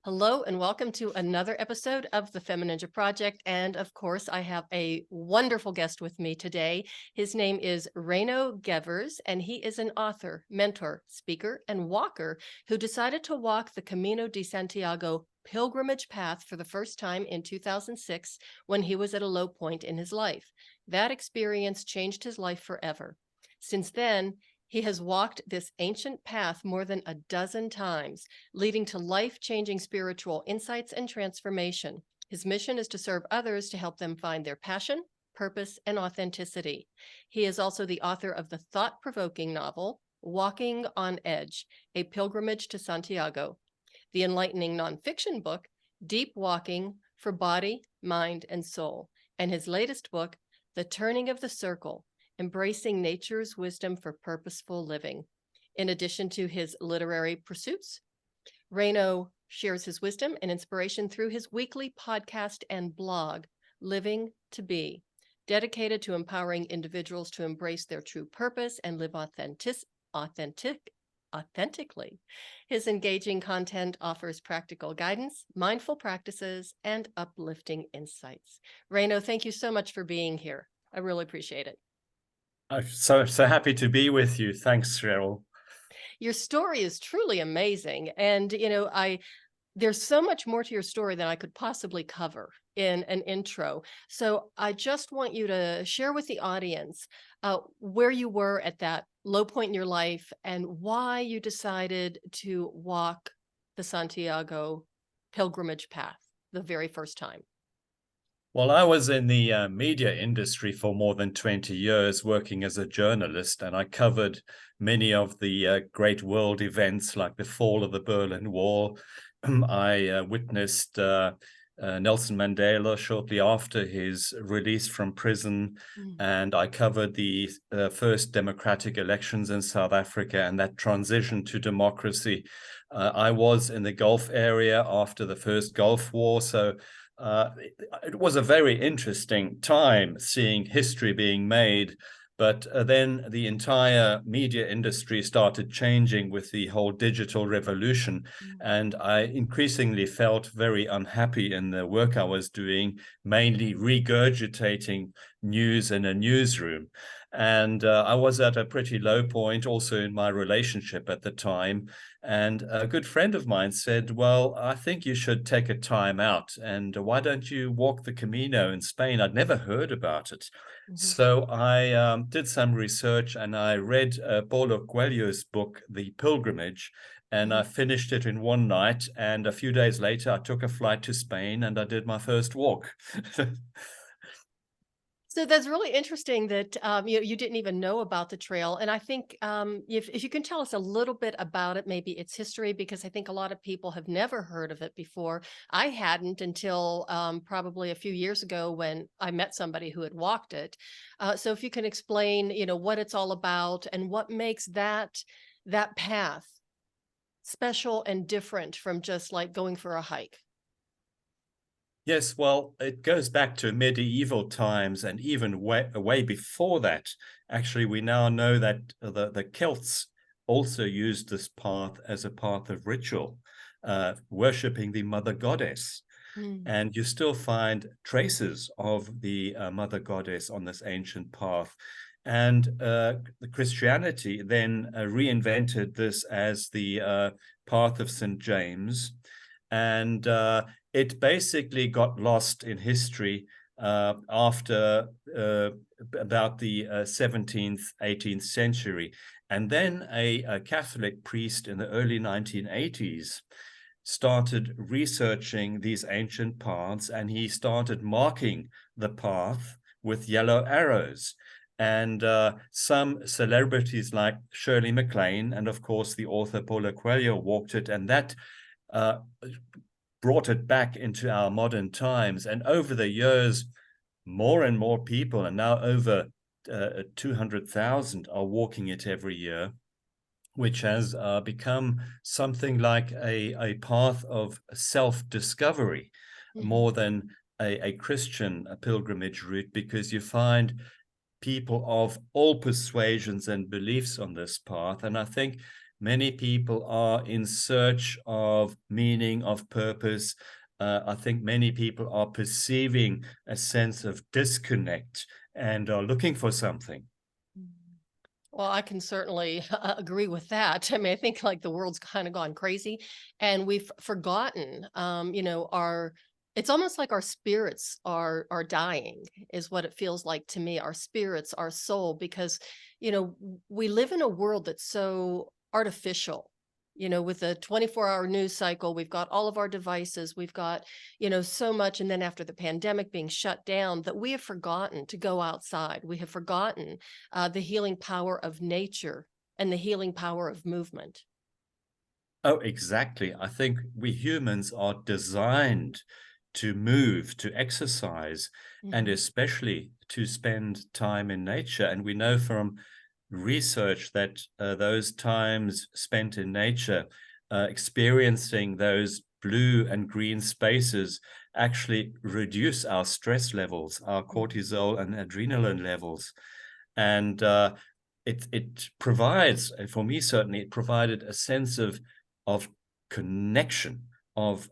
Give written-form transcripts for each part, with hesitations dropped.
Hello and welcome to another episode of the FemiNinja Project. And of course, I have a wonderful guest with me today. His name is Reino Gevers, and he is an author, mentor, speaker, and walker who decided to walk the Camino de Santiago pilgrimage path for the first time in 2006 when he was at a low point in his life. That experience changed his life forever. Since then, he has walked this ancient path more than a dozen times, leading to life-changing spiritual insights and transformation. His mission is to serve others to help them find their passion, purpose, and authenticity. He is also the author of the thought-provoking novel, Walking on Edge, A Pilgrimage to Santiago, the enlightening nonfiction book, Deep Walking for Body, Mind, and Soul, and his latest book, The Turning of the Circle, Embracing Nature's Wisdom for Purposeful Living. In addition to his literary pursuits, Reino shares his wisdom and inspiration through his weekly podcast and blog, Living to Be, dedicated to empowering individuals to embrace their true purpose and live authentically. His engaging content offers practical guidance, mindful practices, and uplifting insights. Reino, thank you so much for being here. I really appreciate it. I'm so happy to be with you. Thanks, Cheryl. Your story is truly amazing. And, there's so much more to your story than I could possibly cover in an intro. So I just want you to share with the audience where you were at that low point in your life and why you decided to walk the Santiago pilgrimage path the very first time. Well, I was in the media industry for more than 20 years working as a journalist, and I covered many of the great world events like the fall of the Berlin Wall. I witnessed Nelson Mandela shortly after his release from prison, and I covered the first democratic elections in South Africa and that transition to democracy. I was in the Gulf area after the first Gulf War, so it was a very interesting time seeing history being made. But then the entire media industry started changing with the whole digital revolution. And I increasingly felt very unhappy in the work I was doing, mainly regurgitating news in a newsroom. And I was at a pretty low point also in my relationship at the time. And a good friend of mine said, well, I think you should take a time out. And why don't you walk the Camino in Spain? I'd never heard about it. So I did some research and I read Paulo Coelho's book, The Pilgrimage, and I finished it in one night. And a few days later, I took a flight to Spain and I did my first walk. So that's really interesting that you didn't even know about the trail. And I think if you can tell us a little bit about it, maybe its history, because I think a lot of people have never heard of it before. I hadn't until probably a few years ago when I met somebody who had walked it. So if you can explain, what it's all about and what makes that path special and different from just like going for a hike. Yes, well, it goes back to medieval times and even way before that. Actually, we now know that the Celts also used this path as a path of ritual, worshipping the mother goddess. And you still find traces of the mother goddess on this ancient path. And the Christianity then reinvented this as the path of St. James. And it basically got lost in history after about the 17th, 18th century. And then a Catholic priest in the early 1980s started researching these ancient paths, and he started marking the path with yellow arrows. And some celebrities like Shirley MacLaine and, of course, the author Paulo Coelho walked it, and that brought it back into our modern times. And over the years, more and more people, and now over 200,000 are walking it every year, which has become something like a path of self-discovery more than a Christian pilgrimage route, because you find people of all persuasions and beliefs on this path. And I think Many people are in search of meaning, of purpose. I think many people are perceiving a sense of disconnect and are looking for something. Well, I can certainly agree with that. I mean, I think like the world's kind of gone crazy and we've forgotten, it's almost like our spirits are dying is what it feels like to me. Our spirits, our soul, because, we live in a world that's so artificial. With the 24-hour news cycle, we've got all of our devices, we've got, so much. And then after the pandemic being shut down, that we have forgotten to go outside. We have forgotten the healing power of nature and the healing power of movement. Oh, exactly. I think we humans are designed to move, to exercise, and Mhm. especially to spend time in nature. And we know from research that those times spent in nature, experiencing those blue and green spaces, actually reduce our stress levels, our Mhm. cortisol and adrenaline levels. And it provides, for me certainly, it provided a sense of connection, of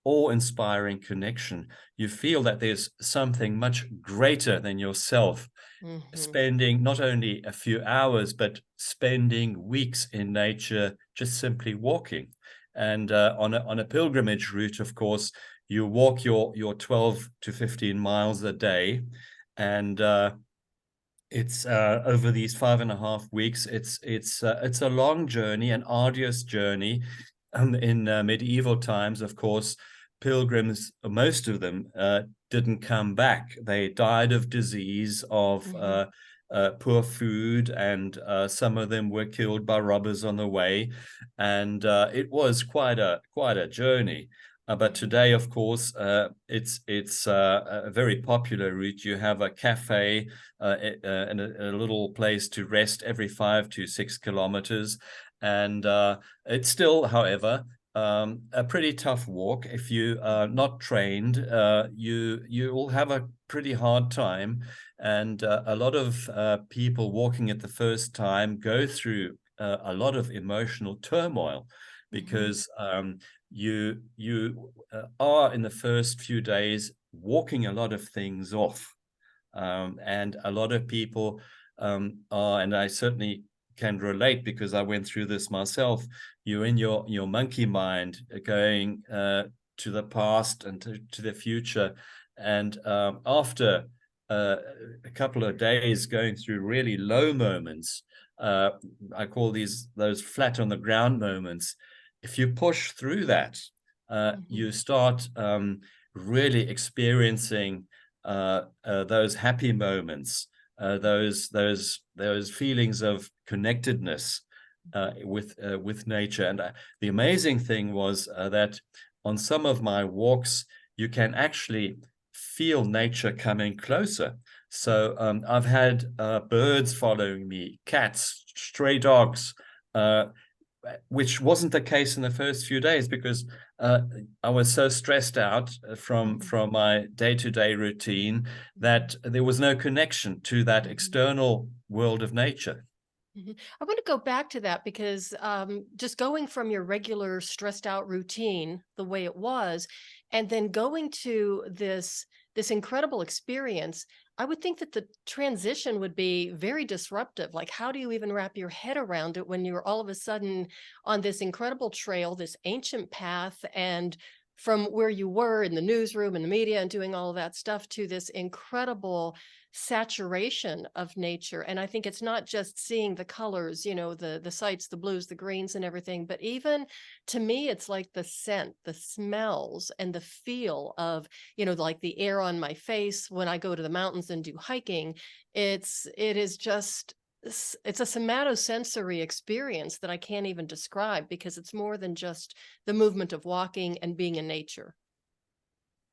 awe-inspiring connection. You feel that there's something much greater than yourself, Mhm. spending not only a few hours, but spending weeks in nature, just simply walking. And on a pilgrimage route, of course, you walk your 12 to 15 miles a day, and it's over these 5.5 weeks. It's a long journey, an arduous journey. In medieval times, of course, pilgrims, most of them, didn't come back. They died of disease, of Mhm. poor food, and some of them were killed by robbers on the way. And it was quite a journey. But Mhm. today, of course, it's a very popular route. You have a cafe and a little place to rest every 5 to 6 kilometers. And it's still, however, a pretty tough walk. If you are not trained, you will have a pretty hard time. And a lot of people walking it the first time go through a lot of emotional turmoil Mhm. because you are in the first few days walking a lot of things off. And a lot of people are, and I certainly can relate because I went through this myself. You're in your monkey mind, going to the past and to the future. And after uh, a couple of days going through really low moments, uh, I call those flat on the ground moments. If you push through that, Mhm. you start really experiencing those happy moments, those feelings of connectedness with nature. And the amazing thing was that on some of my walks, you can actually feel nature coming closer. So I've had birds following me, cats, stray dogs, uh, which wasn't the case in the first few days because uh, I was so stressed out Mhm. from my day-to-day routine that there was no connection to that Mhm. external world of nature. Mhm. I want to go back to that because just going from your regular stressed out routine, the way it was, and then going to this incredible experience, I would think that the transition would be very disruptive. Like, how do you even wrap your head around it when you're all of a sudden on this incredible trail, this ancient path, and from where you were in the newsroom and the media and doing all of that stuff to this incredible saturation of nature. And I think it's not just seeing the colors, the sights, the blues, the greens and everything, but even to me it's like the scent, the smells and the feel of, like the air on my face when I go to the mountains and do hiking. It is just it's a somatosensory experience that I can't even describe because it's more than just the movement of walking and being in nature.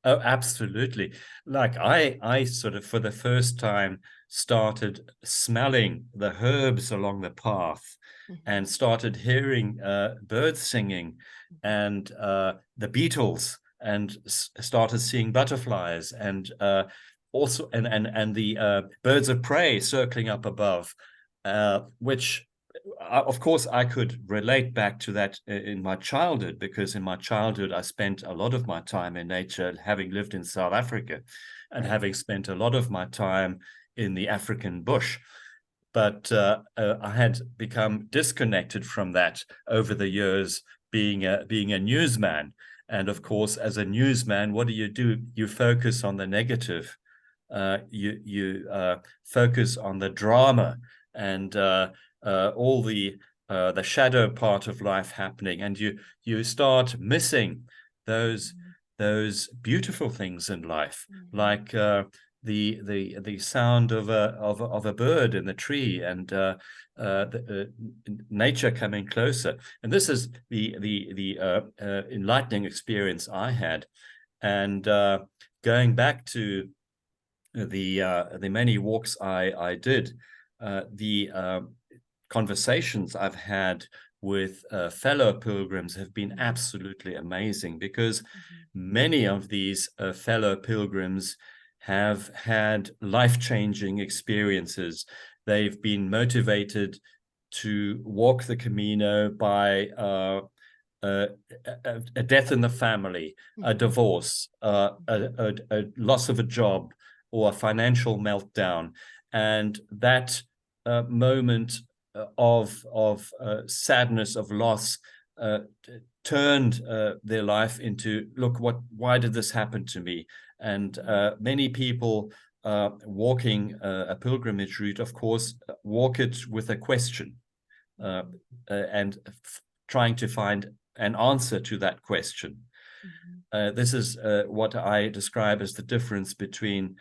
Oh, absolutely. Like I sort of for the first time started smelling the herbs along the path Mhm. and started hearing birds singing and the beetles and started seeing butterflies and also and the birds of prey circling up above, which of course, I could relate back to that in my childhood, because in my childhood, I spent a lot of my time in nature, having lived in South Africa and Right. having spent a lot of my time in the African bush. But I had become disconnected from that over the years, being a newsman. And of course, as a newsman, what do? You focus on the negative. You focus on the drama and all the shadow part of life happening, and you start missing those Mhm. those beautiful things in life, Mhm. like the sound of a bird in the tree, and nature coming closer. And this is the enlightening experience I had, and going back to the many walks I did, the conversations I've had with fellow pilgrims have been Mhm. absolutely amazing, because Mhm. many of these fellow pilgrims have had life-changing experiences. They've been motivated to walk the Camino by a, a death in the family, a Mhm. divorce, a loss of a job, or a financial meltdown. And that moment of sadness, of loss, uh, turned their life into, look, why did this happen to me? And many people walking a pilgrimage route, of course, walk it with a question, uh, Mhm. and trying to find an answer to that question. Mhm. This is what I describe as the difference between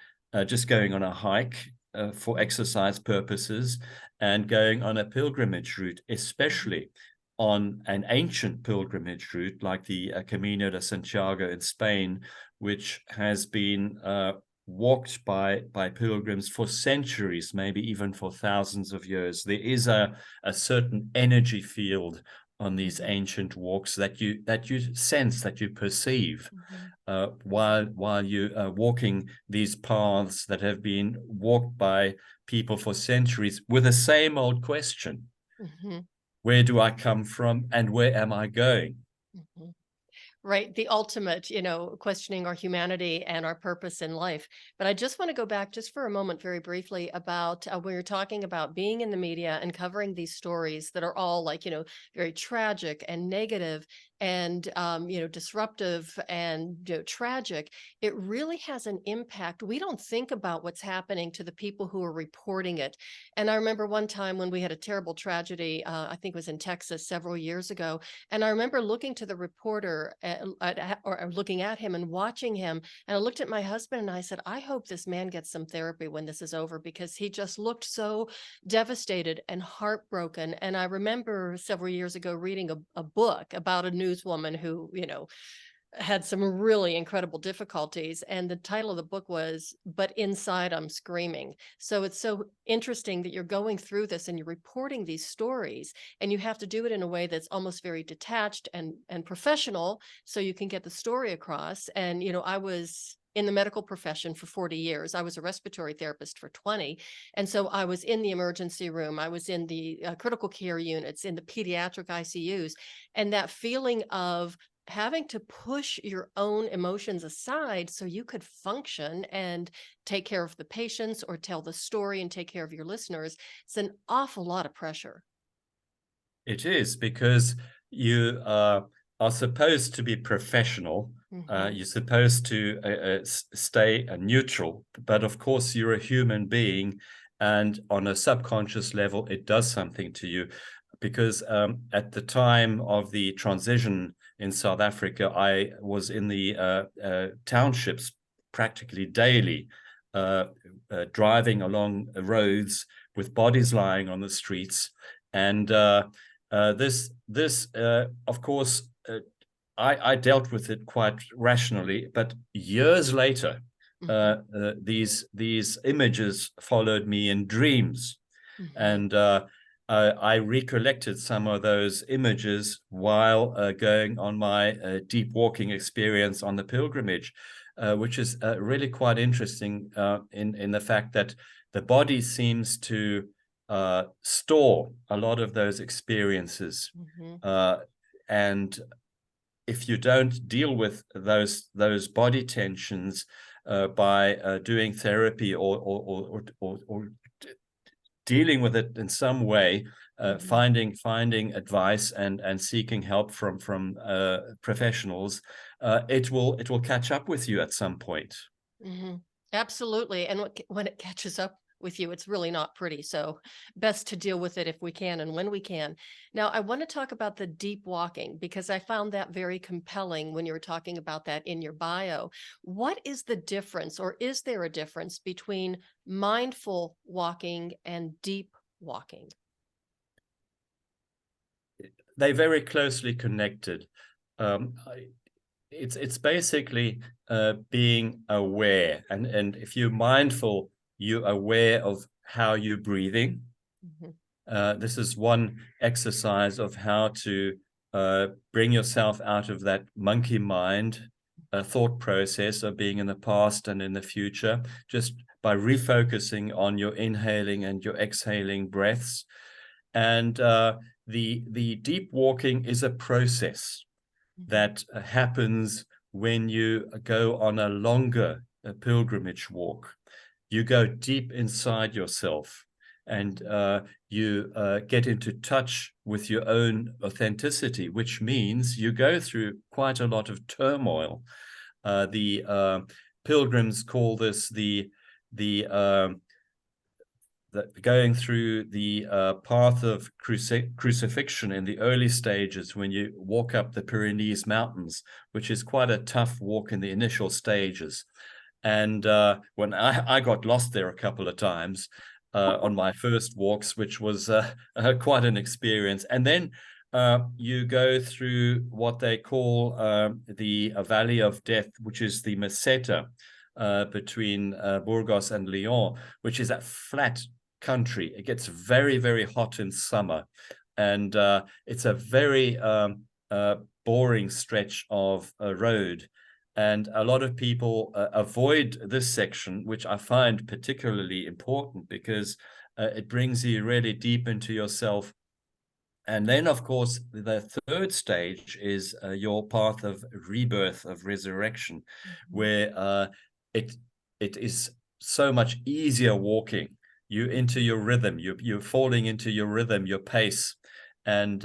just going on a hike for exercise purposes and going on a pilgrimage route, Mhm. especially on an ancient pilgrimage route like the Camino de Santiago in Spain, which has been walked by pilgrims for centuries, maybe even for thousands of years. There is a certain energy field on these Mhm. ancient walks that you sense, that you perceive, Mhm. while you are walking these paths that have been walked by people for centuries, with the same old question: Mhm. where do I come from and where am I going? Mhm. Right, the ultimate, questioning our humanity and our purpose in life. But I just want to go back just for a moment, very briefly, about when you're talking about being in the media and covering these stories that are all like, very tragic and negative and, disruptive and tragic. It really has an impact. We don't think about what's happening to the people who are reporting it. And I remember one time when we had a terrible tragedy, I think it was in Texas several years ago, and I remember looking to the reporter or looking at him and watching him. And I looked at my husband and I said, I hope this man gets some therapy when this is over, because he just looked so devastated and heartbroken. And I remember several years ago reading a book about a newswoman who, had some really incredible difficulties. And the title of the book was But Inside I'm Screaming. So it's so interesting that you're going through this and you're reporting these stories, and you have to do it in a way that's almost very detached and professional, so you can get the story across. And I was in the medical profession for 40 years. I was a respiratory therapist for 20. And so I was in the emergency room. I was in the critical care units, in the pediatric ICUs. And that feeling of having to push your own emotions aside so you could function and take care of the patients or tell the story and take care of your listeners, it's an awful lot of pressure. It is, because you are supposed to be professional. Hmm. You're supposed to stay neutral, but of course you're a human being, and on a subconscious level, it does something to you. Because at the time of the transition in South Africa, I was in the townships practically daily, driving along roads with bodies lying on the streets, and of course, I dealt with it quite rationally. But years later, Hmm. these images followed me in dreams, Hmm. and I recollected some of those images while going on my deep walking experience on the pilgrimage, which is really quite interesting in the fact that the body seems to store a lot of those experiences. And if you don't deal with those body tensions by doing therapy or dealing with it in some way, finding advice and seeking help from professionals, it will catch up with you at some point. Absolutely. And when it catches up with you, it's really not pretty. So best to deal with it if we can and when we can. Now, I want to talk about the deep walking because I found that very compelling when you were talking about that in your bio. What is the difference, or is there a difference between mindful walking and deep walking? They're very closely connected. It's basically being aware, and if you're mindful, you're aware of how you're breathing. This is one exercise of how to bring yourself out of that monkey mind thought process of being in the past and in the future, just by refocusing on your inhaling and your exhaling breaths. And the deep walking is a process that happens when you go on a longer pilgrimage walk. You go deep inside yourself, and you get into touch with your own authenticity, which means you go through quite a lot of turmoil. The pilgrims call this the going through the path of crucifixion in the early stages when you walk up the Pyrenees Mountains, which is quite a tough walk in the initial stages. And when I got lost there a couple of times on my first walks, which was quite an experience. And then you go through what they call the Valley of Death, which is the Meseta between Burgos and Lyon, which is that flat country. It gets very, very hot in summer, and it's a very boring stretch of a road. And a lot of people avoid this section, which I find particularly important because it brings you really deep into yourself. And then, of course, the third stage is your path of rebirth, of resurrection, where it is so much easier walking. You into your rhythm, you're falling into your rhythm, your pace, and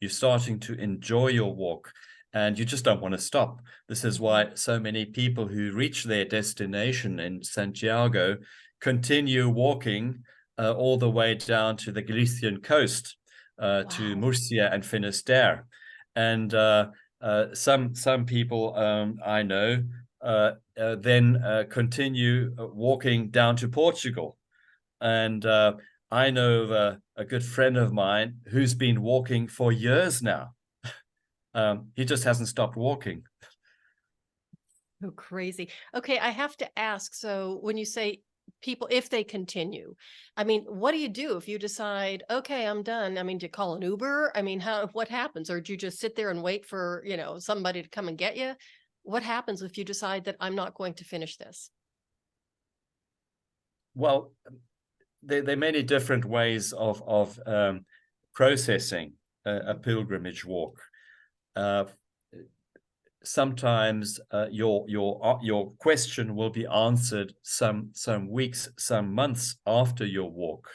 you're starting to enjoy your walk. And you just don't want to stop. This is why so many people who reach their destination in Santiago continue walking all the way down to the Galician coast, to Murcia and Finisterre. And some people I know then continue walking down to Portugal. And I know of a good friend of mine who's been walking for years now. He just hasn't stopped walking. Oh, crazy. Okay, I have to ask. So when you say people, if they continue, I mean, what do you do if you decide, okay, I'm done? I mean, do you call an Uber? I mean, what happens? Or do you just sit there and wait for, somebody to come and get you? What happens if you decide that I'm not going to finish this? Well, there are many different ways of processing a pilgrimage walk. Sometimes your question will be answered some weeks, some months after your walk.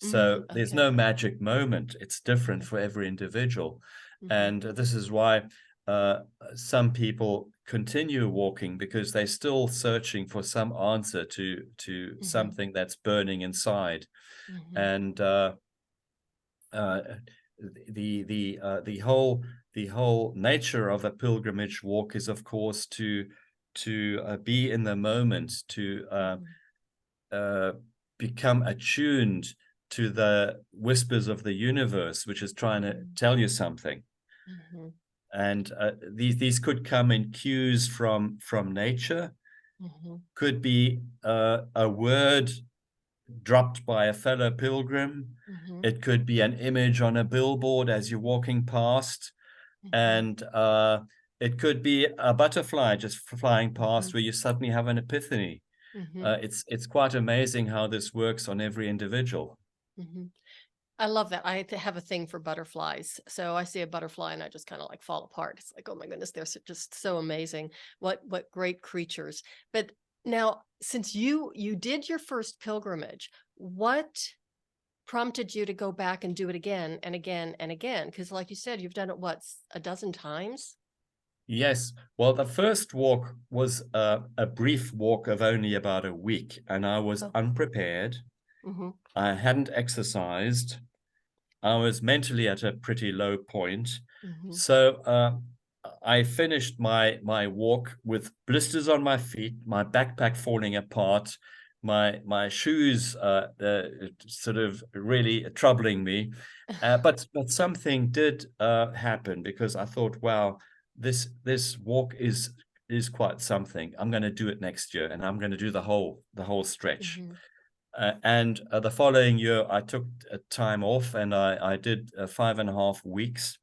So there's no magic moment. It's different for every individual. And this is why some people continue walking, because they're still searching for some answer to something that's burning inside. And the whole nature of a pilgrimage walk is, of course, to be in the moment, to become attuned to the whispers of the universe, which is trying to tell you something. And these could come in cues from nature, could be a word dropped by a fellow pilgrim. It could be an image on a billboard as you're walking past. And it could be a butterfly just flying past where you suddenly have an epiphany. It's quite amazing how this works on every individual. I love that. Have a thing for butterflies. So I see a butterfly and I just kind of like fall apart. It's like, oh my goodness, they're just so amazing. What great creatures. But now, since you did your first pilgrimage, what prompted you to go back and do it again and again and again? Because like you said, you've done it a dozen times? Yes. Well, the first walk was a brief walk of only about a week, and I was Oh, unprepared. mm-hmm, I hadn't exercised. I was mentally at a pretty low point. mm-hmm. So I finished my walk with blisters on my feet, my backpack falling apart, my shoes sort of really troubling me. But something did happen, because I thought, wow, this walk is quite something. I'm going to do it next year, and I'm going to do the whole stretch. Mm-hmm. And the following year, I took time off, and I did 5.5 weeks,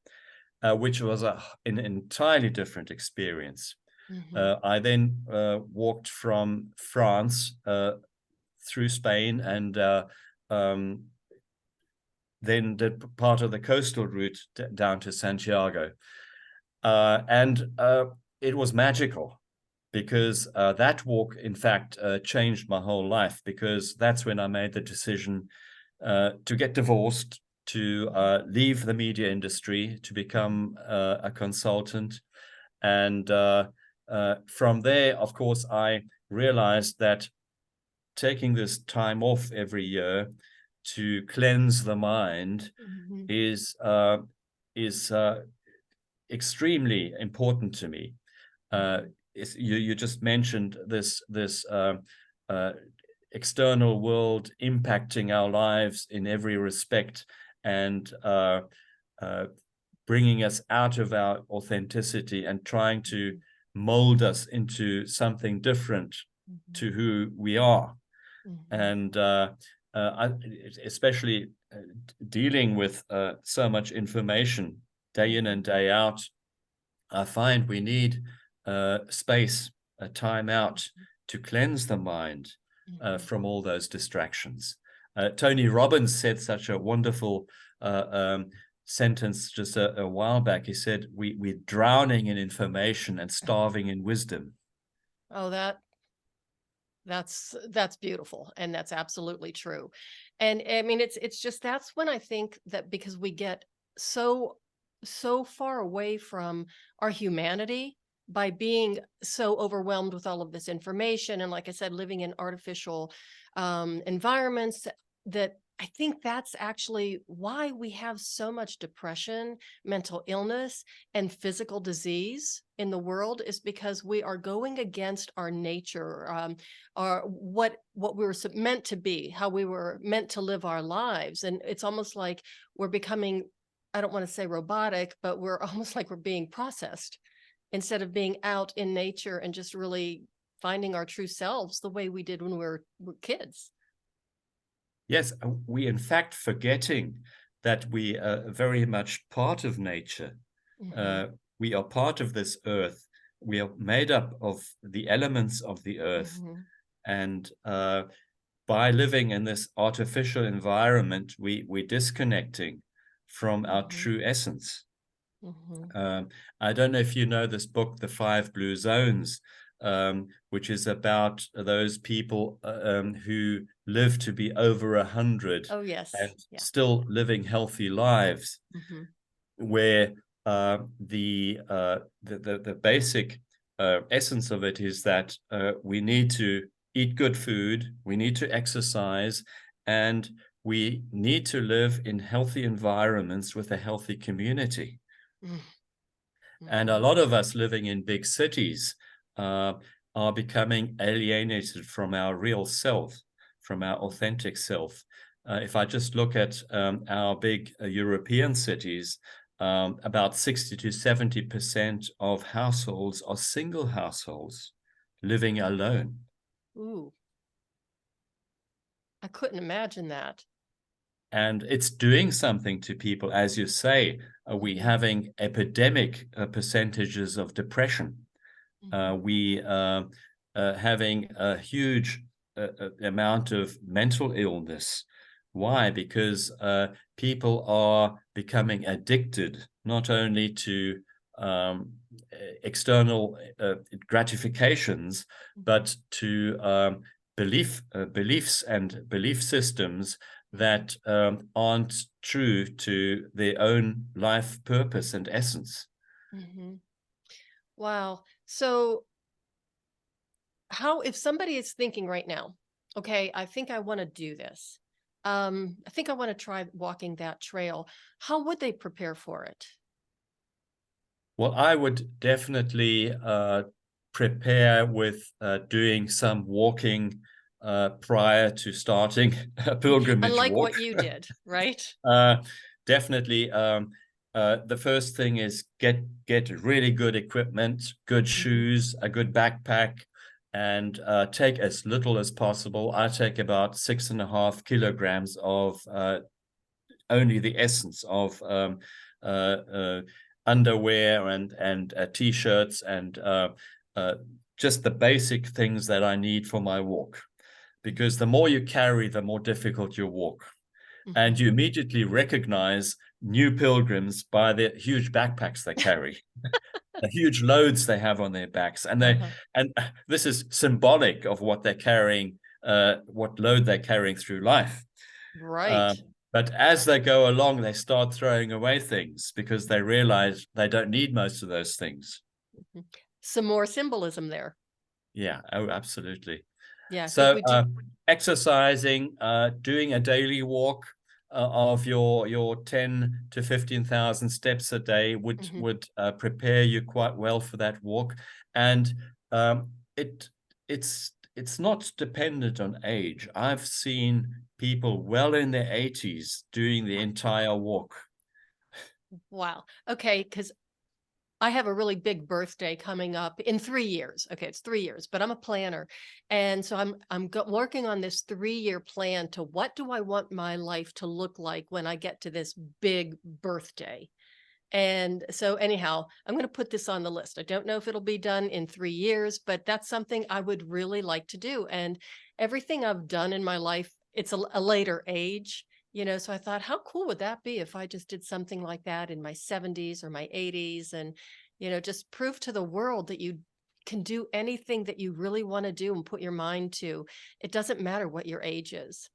which was an entirely different experience. Mm-hmm. I then walked from France through Spain, and um, then did part of the coastal route down to Santiago. And it was magical, because that walk, in fact, changed my whole life, because that's when I made the decision to get divorced, to leave the media industry, to become a consultant. And from there, of course, I realized that taking this time off every year to cleanse the mind Mm-hmm. is extremely important to me. Uh, you just mentioned this uh, external world impacting our lives in every respect, and bringing us out of our authenticity and trying to mold us into something different Mm-hmm. to who we are. Mm-hmm. And I, especially dealing with so much information day in and day out, I find we need space, a time out, to cleanse the mind Mm-hmm. from all those distractions. Tony Robbins said such a wonderful sentence just a while back. He said, we're drowning in information and starving in wisdom. Oh, that's beautiful, and that's absolutely true. And I mean, it's just that's when I think that because we get so so far away from our humanity by being so overwhelmed with all of this information, and like I said, living in artificial environments, that I think that's actually why we have so much depression, mental illness, and physical disease in the world, is because we are going against our nature, or what we were meant to be, how we were meant to live our lives. And it's almost like we're becoming, I don't want to say robotic, but we're almost like we're being processed instead of being out in nature and just really finding our true selves the way we did when we were kids. Yes, we in fact forgetting that we are very much part of nature. Hmm. Uh, we are part of this earth. We are made up of the elements of the earth. Hmm. And by living in this artificial environment, we're disconnecting from our Hmm. true essence. Hmm. Um, I don't know if you know this book, The Five Blue Zones, which is about those people who live to be over 100 Oh yes, and yeah. still living healthy lives, Hmm. where the basic essence of it is that we need to eat good food, we need to exercise, and we need to live in healthy environments with a healthy community. And a Hmm. lot of us living in big cities uh, are becoming alienated from our real self, from our authentic self. If I just look at our big European cities, about 60 to 70% of households are single households living alone. Ooh, I couldn't imagine that. And it's doing something to people. As you say, we Hmm. having epidemic percentages of depression. Hmm. We having a huge amount of mental illness. Why? Because people are becoming addicted not only to external gratifications, but to beliefs and belief systems that aren't true to their own life purpose and essence. Mm-hmm. Wow. So how, if somebody is thinking right now, okay, I think I want to do this. I think I want to try walking that trail. How would they prepare for it? Well, I would definitely prepare with doing some walking prior to starting a pilgrimage Unlike walk. what you did, right? Uh, Definitely. The first thing is get really good equipment, good Mhm. shoes, a good backpack, and take as little as possible. I take about 6.5 kilograms of only the essence of uh, uh, underwear and t-shirts and uh, just the basic things that I need for my walk. Because the more you carry, the more difficult your walk. And Mhm. you immediately recognize new pilgrims by the huge backpacks they carry, the huge loads they have on their backs. Uh-huh. And this is symbolic of what they're carrying, what load they're carrying through life. Right. Um, but as they go along, they start throwing away things because they realize they don't need most of those things. Mhm. Some more symbolism there. Yeah, oh, absolutely. Yeah. So Would you? exercising, doing a daily walk of your 10 to 15,000 steps a day Mhm. would prepare you quite well for that walk. And um, it's not dependent on age. I've seen people well in their 80s doing the entire walk. Wow. Okay, because I have a really big birthday coming up in 3 years. Okay, it's 3 years, but I'm a planner, and so working on this 3-year plan to what do I want my life to look like when I get to this big birthday. And so, anyhow, I'm going to put this on the list. I don't know if it'll be done in 3 years, but that's something I would really like to do. And everything I've done in my life, it's a later age, So I thought, how cool would that be if I just did something like that in my 70s or my 80s and, just prove to the world that you can do anything that you really want to do and put your mind to. It doesn't matter what your age is.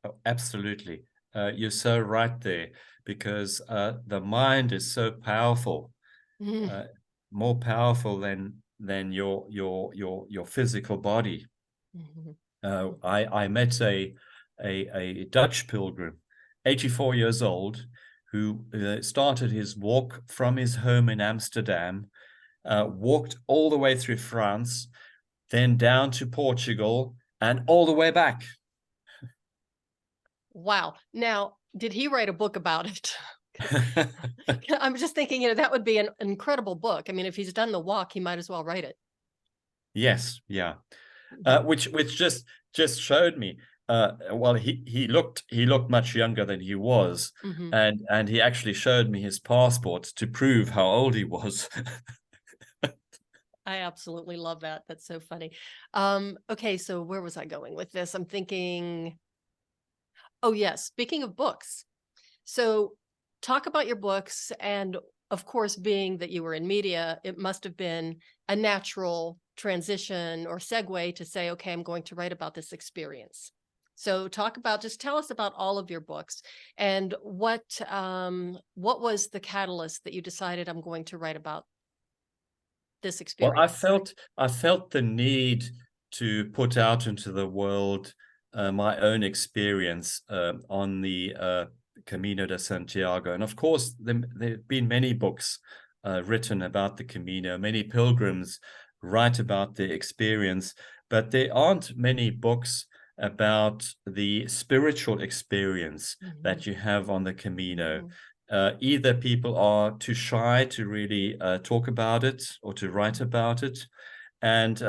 Oh, absolutely. You're so right there because the mind is so powerful, Mhm. uh, more powerful than your physical body. Mhm. I met a Dutch pilgrim, 84 years old, who started his walk from his home in Amsterdam, walked all the way through France, then down to Portugal, and all the way back. Wow. Now, did he write a book about it? Because I'm just thinking, that would be an incredible book. I mean, if he's done the walk, he might as well write it. Yes, yeah. Mhm. Which just showed me. Well, he looked much younger than he was, Mhm. and he actually showed me his passport to prove how old he was. I absolutely love that. That's so funny. Okay, so where was I going with this? I'm thinking, oh yes, speaking of books. So talk about your books and of course, being that you were in media, it must have been a natural transition or segue to say, okay, I'm going to write about this experience. So just tell us about all of your books and what was the catalyst that you decided I'm going to write about this Well, experience? I felt the need to put out into the world my own experience on the Camino de Santiago, and of course, there've been many books written about the Camino. Many pilgrims write about the experience, but there aren't many books about the spiritual experience Mhm. that you have on the Camino. Mhm. Either people are too shy to really talk about it or to write about it. And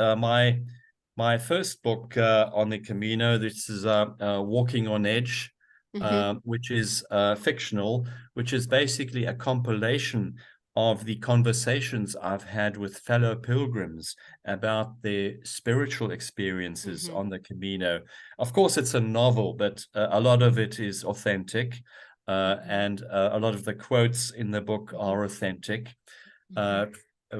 my first book on the Camino, this is Walking on Edge, Mhm. which is fictional, which is basically a compilation of the conversations I've had with fellow pilgrims about their spiritual experiences on the Camino. Of course, it's a novel, but a lot of it is authentic, and a lot of the quotes in the book are authentic,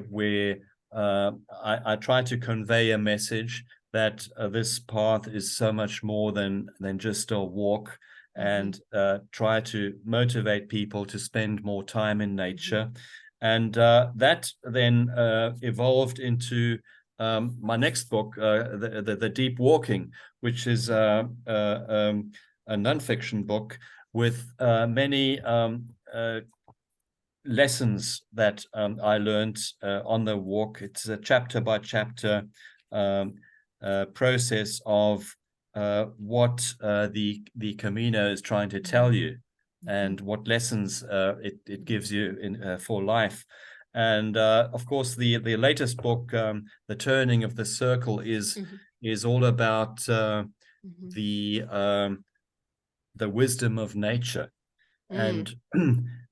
where I try to convey a message that this path is so much more than just a walk, and try to motivate people to spend more time in nature. And that then evolved into my next book, the Deep Walking, which is a nonfiction book with many lessons that I learned on the walk. It's a chapter by chapter process of what the Camino is trying to tell you, and what lessons it gives you in for life. And of course, the latest book, The Turning of the Circle, is all about the wisdom of nature, and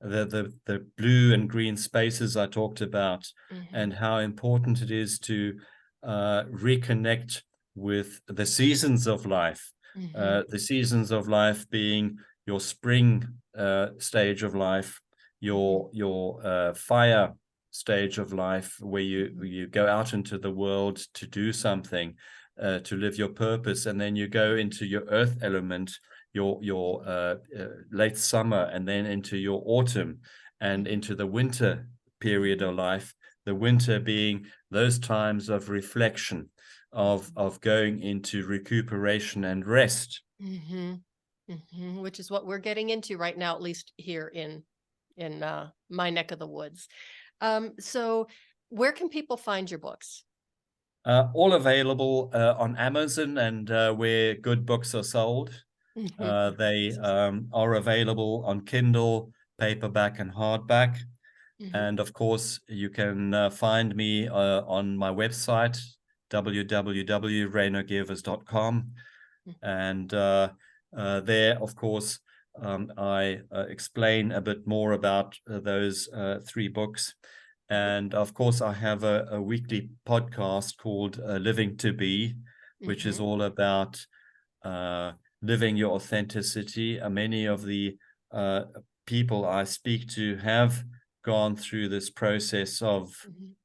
the blue and green spaces I talked about, and how important it is to reconnect with the seasons of life. The seasons of life being your spring stage of life, your fire stage of life, where you go out into the world to do something, to live your purpose, and then you go into your earth element, your late summer, and then into your autumn, and into the winter period of life. The winter being those times of reflection, of going into recuperation and rest. Which is what we're getting into right now, at least here in my neck of the woods. So where can people find your books? All available on Amazon and where good books are sold. They are available on Kindle, paperback, and hardback. And of course, you can find me on my website, www.reinoGevers.com. And there, of course, I explain a bit more about those 3 books. And of course, I have a weekly podcast called Living to Be, which is all about living your authenticity. Many of the people I speak to have gone through this process of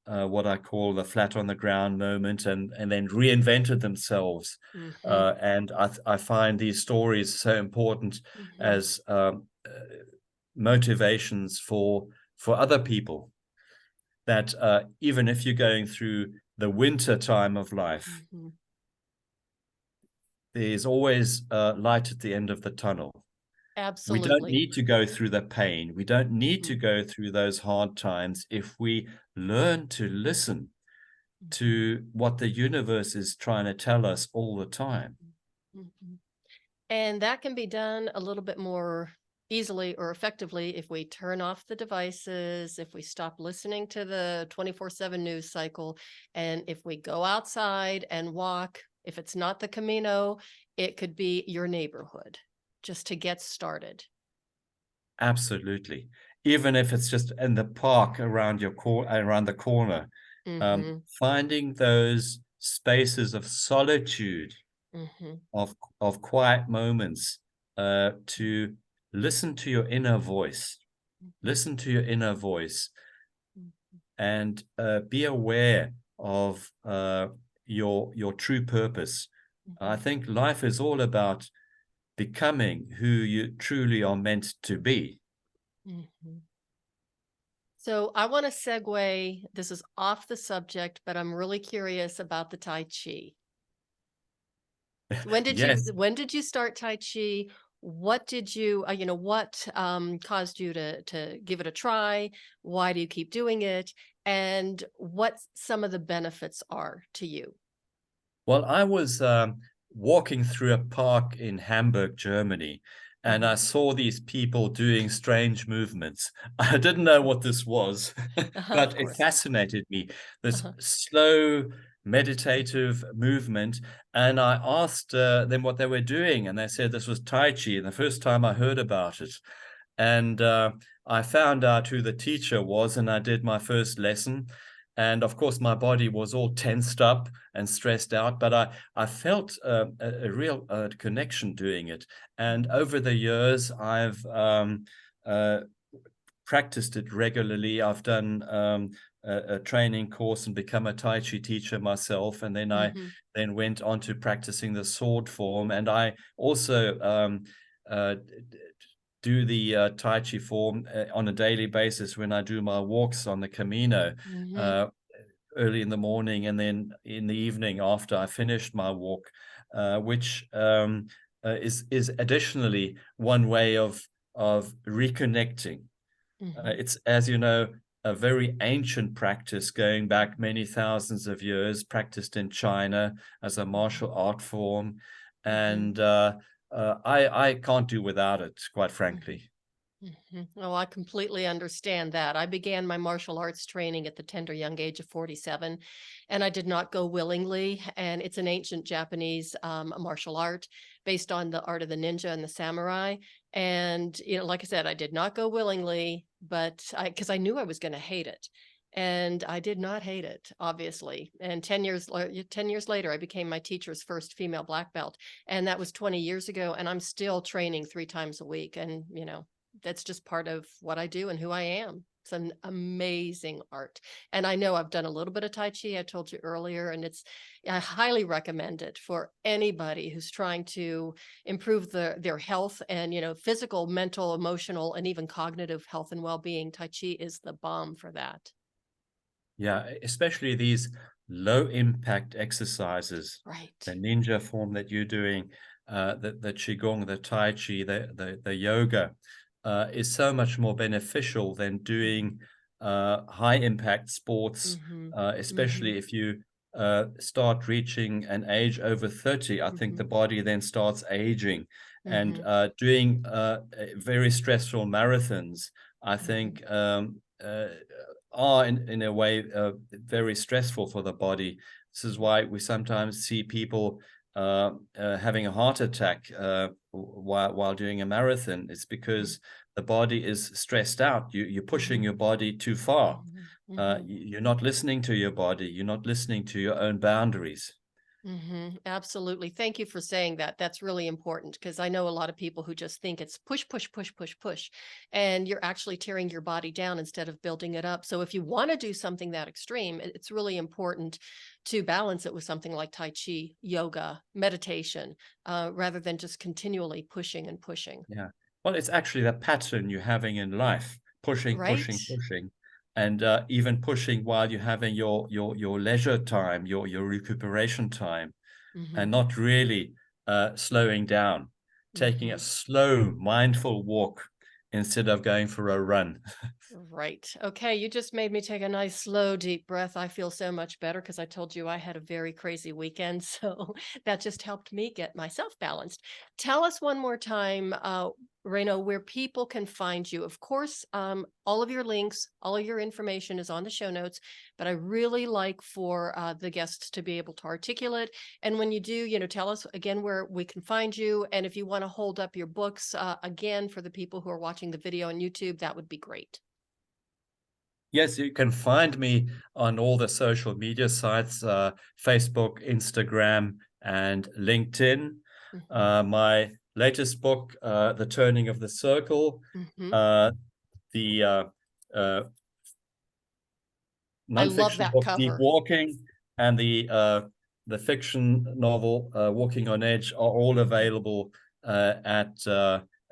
what I call the flat on the ground moment, and then reinvented themselves. And I find these stories so important as motivations for other people, that even if you're going through the winter time of life, there's always light at the end of the tunnel. Absolutely. We don't need to go through the pain. We don't need to go through those hard times if we learn to listen to what the universe is trying to tell us all the time. And that can be done a little bit more easily or effectively if we turn off the devices, if we stop listening to the 24/7 news cycle, and if we go outside and walk. If it's not the Camino, it could be your neighborhood, just to get started. Absolutely. Even if it's just in the park around around the corner, finding those spaces of solitude, of quiet moments, to listen to your inner voice. Listen to your inner voice, and be aware of your true purpose. I think life is all about becoming who you truly are meant to be. So I want to segue. This is off the subject, but I'm really curious about the Tai Chi. When did Yes. you start Tai Chi? What did you, what caused you to give it a try? Why do you keep doing it? And what some of the benefits are to you? Well, I was walking through a park in Hamburg, Germany, and I saw these people doing strange movements. I didn't know what this was, but it fascinated me, this slow, meditative movement. And I asked them what they were doing, and they said this was Tai Chi, and the first time I heard about it. And I found out who the teacher was, and I did my first lesson. And of course, my body was all tensed up and stressed out, but I felt a real connection doing it. And over the years, I've uh, practiced it regularly. I've done a training course and become a Tai Chi teacher myself. And then I Mhm. then went on to practicing the sword form. And I also do the Tai Chi form on a daily basis when I do my walks on the Camino Mhm. uh, early in the morning and then in the evening after I finished my walk, which is additionally one way of reconnecting. Mhm. It's, as you know, a very ancient practice going back many thousands of years, practiced in China as a Mhm. martial art form. Mhm. And I can't do without it, quite Mhm. frankly. Mhm. Oh, I completely understand that. I began my martial arts training at the tender young age of 47, and I did not go willingly. And it's an ancient Japanese martial art based on the art of the ninja and the samurai. And, like I said, I did not go willingly, but because I knew I was going to hate it. And I did not hate it, obviously. And 10 years later, I became my teacher's first female black belt. And that was 20 years ago. And I'm still training 3 times a week. And, that's just part of what I do and who I am. It's an amazing art. And I know I've done a little bit of Tai Chi, I told you earlier, and I highly recommend it for anybody who's trying to improve their health and, physical, mental, emotional, and even cognitive health and well-being. Tai Chi is the bomb for that. Yeah, especially these low impact exercises, the Right. ninja form that you're doing, the qigong, the tai chi, the yoga, is so much more beneficial than doing high impact sports, Mm-hmm. Mm-hmm. especially if you start reaching an age over 30. I think Mm-hmm. the body then starts aging, and Mm-hmm. doing very stressful marathons, I Mm-hmm. think are in a way very stressful for the body. This is why we sometimes see people having a heart attack while doing a marathon. It's because the body is stressed out. You're pushing Mm-hmm. your body too far. Mm-hmm. Mm-hmm. You're not listening to your body. You're not listening to your own boundaries. Absolutely. Thank you for saying that. That's really important because I know a lot of people who just think it's push, push, push, push, push, and you're actually tearing your body down instead of building it up. So if you want to do something that extreme, it's really important to balance it with something like Tai Chi, yoga, meditation, rather than just continually pushing and pushing. Yeah. Well, it's actually the pattern you're having in life, pushing, Right? pushing, pushing, and even pushing while you're having your leisure time, your recuperation time, Mm-hmm. and not really slowing down, taking a Mm-hmm. slow, mindful walk instead of going for a run. Right. Okay. You just made me take a nice, slow, deep breath. I feel so much better because I told you I had a very crazy weekend. So that just helped me get myself balanced. Tell us one more time, Reno, where people can find you. Of course, all of your links, all of your information is on the show notes, but I really like for the guests to be able to articulate. And when you do, tell us again where we can find you. And if you want to hold up your books again for the people who are watching the video on YouTube, that would be great. Yes, you can find me on all the social media sites, Facebook, Instagram, and LinkedIn. Mhm. My latest book, The Turning of the Circle, Mhm. uh, the uh, I love nonfiction that book, Deep cover. Walking, and the fiction novel, Walking on Edge, are all Mhm. available at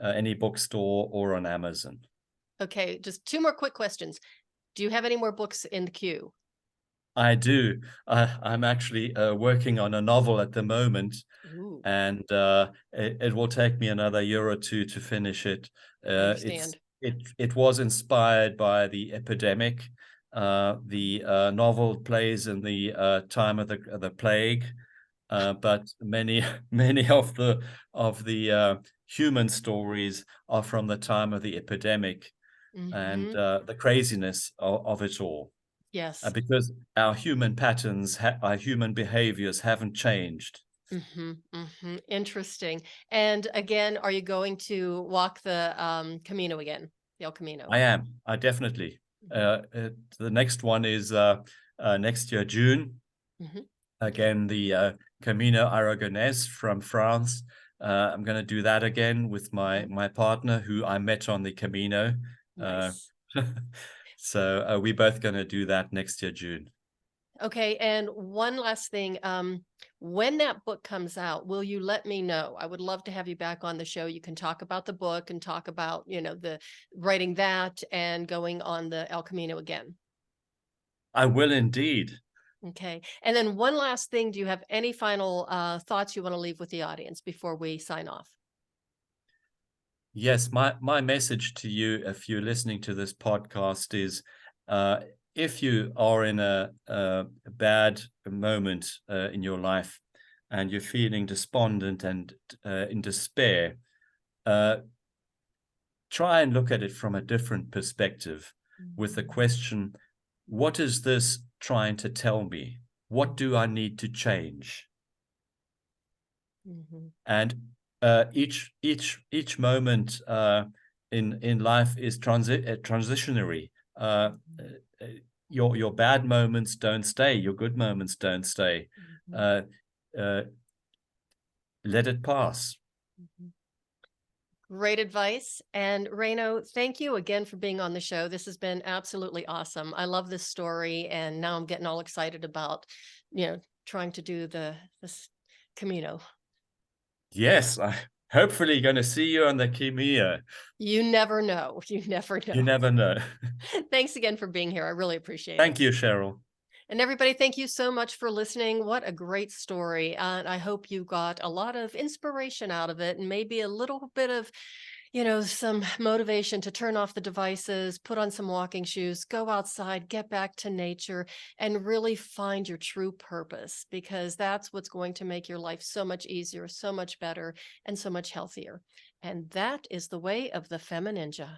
any bookstore or on Amazon. Okay, just two more quick questions. Do you have any more books in the queue? I do. I'm actually working on a novel at the moment, Ooh, and it will take me another year or two to finish it. understand. It was inspired by the epidemic. The novel plays in the time of the plague, but many many of the human stories are from the time of the epidemic and Mhm. the craziness of it all. Yes. Because our human patterns, our human behaviors haven't changed. Mhm. Mhm. Interesting. And again, are you going to walk the Camino again? the El Camino? I am. I definitely. The next one is next year, June. Mhm. Again, the Camino Aragonés from France. I'm going to do that again with my partner, who I met on the Camino. Nice. So we're both going to do that next year, June. Okay, and one last thing. When that book comes out, will you let me know? I would love to have you back on the show. You can talk about the book and talk about, the writing that and going on the El Camino again. I will indeed. Okay. And then one last thing, do you have any final thoughts you want to leave with the audience before we sign off? Yes, my message to you, if you're listening to this podcast, is if you are in a bad moment in your life and you're feeling despondent and in despair, try and look at it from a different perspective with the question, what is this trying to tell me? What do I need to change? Mm-hmm. And each moment in life is transitionary. Your bad moments don't stay. Your good moments don't stay. Let it pass. Great advice. And Reino, thank you again for being on the show. This has been absolutely awesome. I love this story, and now I'm getting all excited about, trying to do this Camino. Yes, I hopefully going to see you on the Camino. You never know. You never know. You never know. Thanks again for being here. I really appreciate it. Thank you, Cheryl. And everybody, thank you so much for listening. What a great story. And I hope you got a lot of inspiration out of it and maybe a little bit of, some motivation to turn off the devices, put on some walking shoes, go outside, get back to nature, and really find your true purpose, because that's what's going to make your life so much easier, so much better, and so much healthier. And that is the way of the FemiNinja.